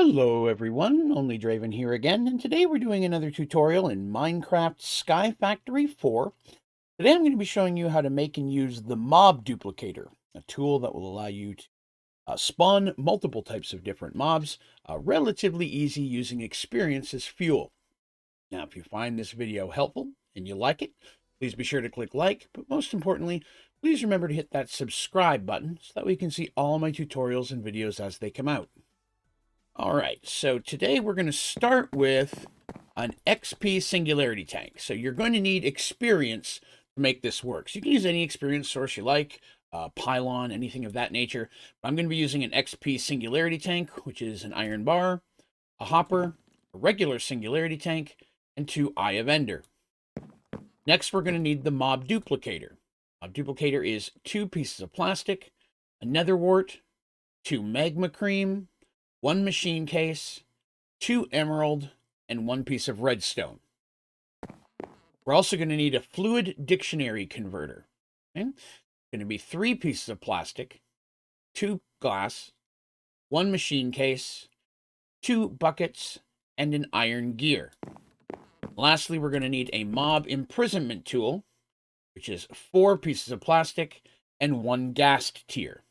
Hello everyone, Onlydraven here again, and today we're doing another tutorial in Minecraft Sky Factory 4. Today I'm going to be showing you how to make and use the Mob Duplicator, a tool that will allow you to spawn multiple types of different mobs, relatively easy using experience as fuel. Now, if you find this video helpful and you like it, please be sure to click like, but most importantly, please remember to hit that subscribe button so that we can see all my tutorials and videos as they come out. All right, so today we're going to start with an XP singularity tank. So you're going to need experience to make this work. So you can use any experience source you like, pylon, anything of that nature. But I'm going to be using an XP singularity tank, which is an iron bar, a hopper, a regular singularity tank, and 2 Eye of Ender. Next, we're going to need the Mob Duplicator. Mob Duplicator is 2 pieces of plastic, a nether wart, 2 magma cream, 1 machine case, 2 emerald, and 1 piece of redstone. We're also going to need a fluid dictionary converter. Okay? It's going to be 3 pieces of plastic, 2 glass, 1 machine case, 2 buckets, and an iron gear. Lastly, we're going to need a mob imprisonment tool, which is 4 pieces of plastic and 1 ghast tier.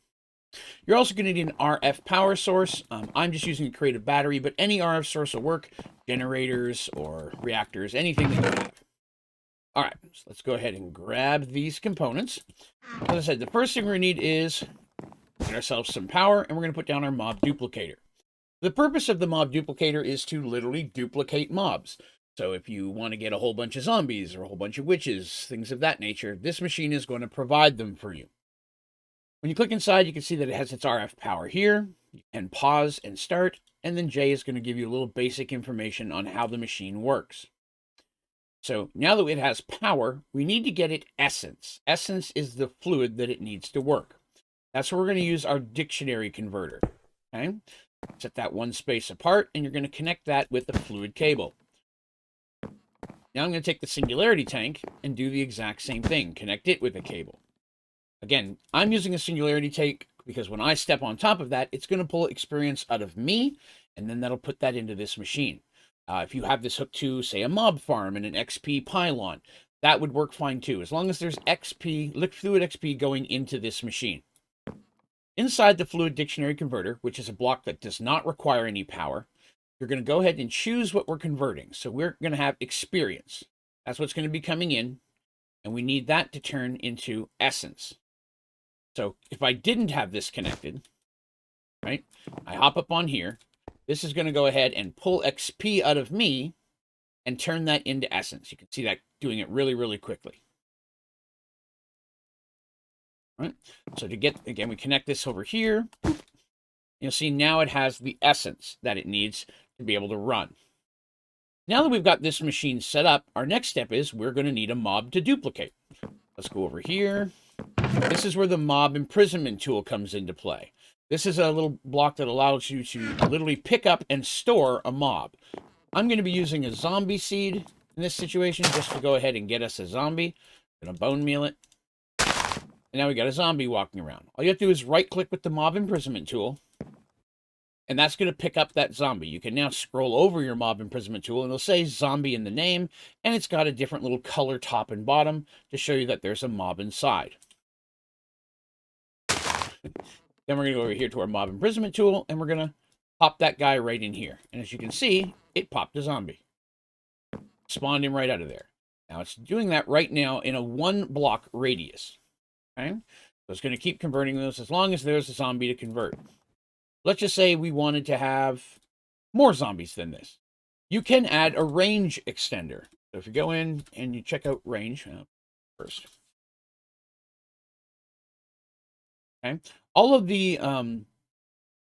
You're also going to need an RF power source. I'm just using a creative battery, but any RF source will work. Generators or reactors, anything that you have. All right, so let's go ahead and grab these components. As I said, the first thing we're going to need is get ourselves some power, and we're going to put down our mob duplicator. The purpose of the mob duplicator is to literally duplicate mobs. So if you want to get a whole bunch of zombies or a whole bunch of witches, things of that nature, this machine is going to provide them for you. When you click inside, you can see that it has its RF power here, and pause and start, and then Jay is going to give you a little basic information on how the machine works. So now that it has power, we need to get it essence. Essence is the fluid that it needs to work. That's where we're going to use our dictionary converter. Okay? Set that 1 space apart, and you're going to connect that with the fluid cable. Now I'm going to take the singularity tank and do the exact same thing. Connect it with a cable. Again, I'm using a singularity tank because when I step on top of that, it's going to pull experience out of me, and then that'll put that into this machine. If you have this hooked to, say, a mob farm and an XP pylon, that would work fine too, as long as there's XP, fluid XP going into this machine. Inside the fluid dictionary converter, which is a block that does not require any power, you're going to go ahead and choose what we're converting. So we're going to have experience. That's what's going to be coming in, and we need that to turn into essence. So if I didn't have this connected, right, I hop up on here. This is going to go ahead and pull XP out of me and turn that into essence. You can see that doing it really, really quickly. All right. So to get, again, we connect this over here. You'll see now it has the essence that it needs to be able to run. Now that we've got this machine set up, our next step is we're going to need a mob to duplicate. Let's go over here. This is where the mob imprisonment tool comes into play. This is a little block that allows you to literally pick up and store a mob. I'm going to be using a zombie seed in this situation just to go ahead and get us a zombie. I'm going to bone meal it. And now we got a zombie walking around. All you have to do is right click with the mob imprisonment tool, and that's going to pick up that zombie. You can now scroll over your mob imprisonment tool, and it'll say zombie in the name, and it's got a different little color top and bottom to show you that there's a mob inside. Then we're going to go over here to our mob imprisonment tool, and we're going to pop that guy right in here. And as you can see, it popped a zombie. Spawned him right out of there. Now it's doing that right now in a 1 block radius. Okay? So it's going to keep converting those as long as there's a zombie to convert. Let's just say we wanted to have more zombies than this. You can add a range extender. So if you go in and you check out range first. Okay. All of the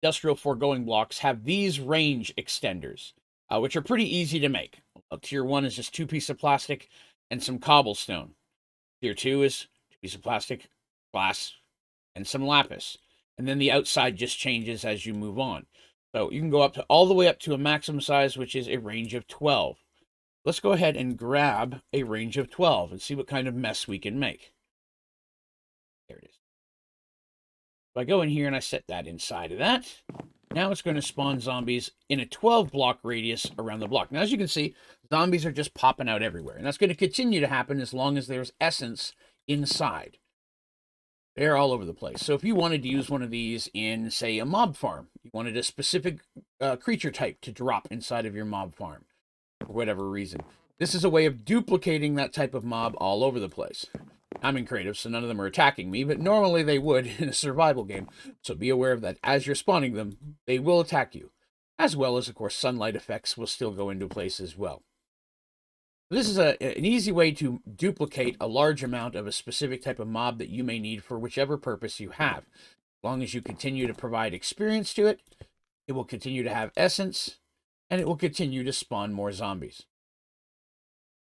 industrial foregoing blocks have these range extenders, which are pretty easy to make. Tier 1 is just 2 pieces of plastic and some cobblestone. Tier 2 is 2 pieces of plastic, glass, and some lapis. And then the outside just changes as you move on. So you can go up to all the way up to a maximum size, which is a range of 12. Let's go ahead and grab a range of 12 and see what kind of mess we can make. There it is. If I go in here and I set that inside of that, Now it's going to spawn zombies in a 12 block radius around the block. Now, as you can see, zombies are just popping out everywhere. And that's going to continue to happen as long as there's essence inside. They're all over the place. So if you wanted to use one of these in, say, a mob farm, you wanted a specific creature type to drop inside of your mob farm, for whatever reason, this is a way of duplicating that type of mob all over the place. I'm in creative, so none of them are attacking me, but normally they would in a survival game. So be aware of that. As you're spawning them, they will attack you. As well as, of course, sunlight effects will still go into place as well. This is an easy way to duplicate a large amount of a specific type of mob that you may need for whichever purpose you have. As long as you continue to provide experience to it, it will continue to have essence, and it will continue to spawn more zombies.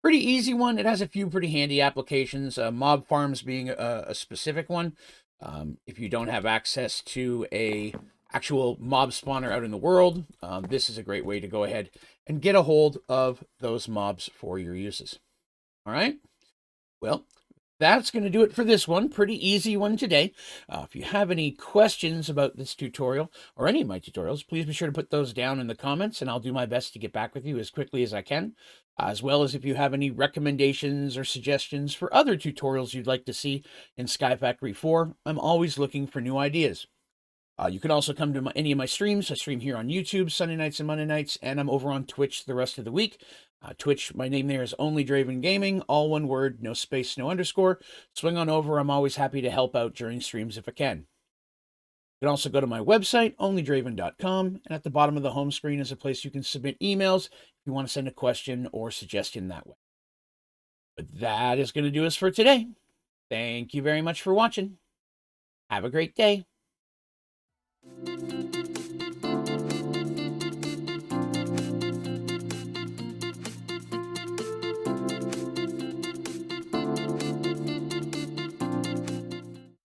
Pretty easy one. It has a few pretty handy applications, mob farms being a specific one. If you don't have access to a actual mob spawner out in the world, this is a great way to go ahead and get a hold of those mobs for your uses. All right. Well, that's going to do it for this one. Pretty easy one today. If you have any questions about this tutorial or any of my tutorials, please be sure to put those down in the comments, and I'll do my best to get back with you as quickly as I can. As well as if you have any recommendations or suggestions for other tutorials you'd like to see in Sky Factory 4, I'm always looking for new ideas. You can also come to any of my streams. I stream here on YouTube Sunday nights and Monday nights, and I'm over on Twitch the rest of the week. Twitch, my name there is Onlydraven Gaming, all one word, no space, no underscore. Swing on over. I'm always happy to help out during streams if I can. You can also go to my website, onlydraven.com, and at the bottom of the home screen is a place you can submit emails if you want to send a question or suggestion that way. But that is going to do us for today. Thank you very much for watching. Have a great day.